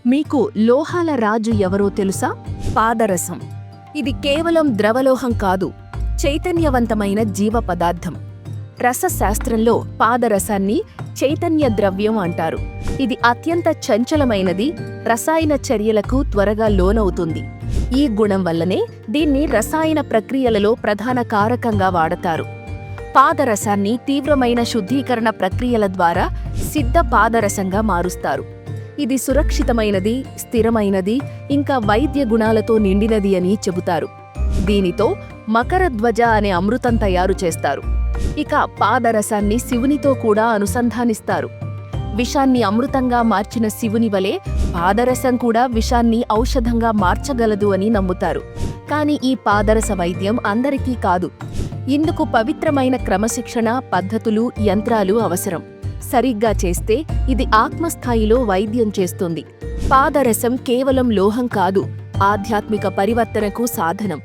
మీకు లోహాల రాజు ఎవరో తెలుసా? పాదరసం. ఇది కేవలం ద్రవలోహం కాదు, చైతన్యవంతమైన జీవ పదార్థం. రసశాస్త్రంలో పాదరసాన్ని చైతన్య ద్రవ్యం అంటారు. ఇది అత్యంత చంచలమైనది, రసాయన చర్యలకు త్వరగా లోనవుతుంది. ఈ గుణం వల్లనే దీన్ని రసాయన ప్రక్రియలలో ప్రధాన కారకంగా వాడతారు. పాదరసాన్ని తీవ్రమైన శుద్ధీకరణ ప్రక్రియల ద్వారా సిద్ధ పాదరసంగా మారుస్తారు. ఇది సురక్షితమైనది, స్థిరమైనది, ఇంకా వైద్య గుణాలతో నిండినది అని చెబుతారు. దీనితో మకరధ్వజ అనే అమృతం తయారు చేస్తారు. ఇక పాదరసాన్ని శివునితో కూడా అనుసంధానిస్తారు. విషాన్ని అమృతంగా మార్చిన శివుని వలె పాదరసం కూడా విషాన్ని ఔషధంగా మార్చగలదు అని నమ్ముతారు. కానీ ఈ పాదరస వైద్యం అందరికీ కాదు. ఇందుకు పవిత్రమైన క్రమశిక్షణ, పద్ధతులు, యంత్రాలు అవసరం. సరిగ్గా చేస్తే ఇది ఆత్మస్థాయిలో వైద్యం చేస్తుంది. పాదరసం కేవలం లోహం కాదు, ఆధ్యాత్మిక పరివర్తనకు సాధనం.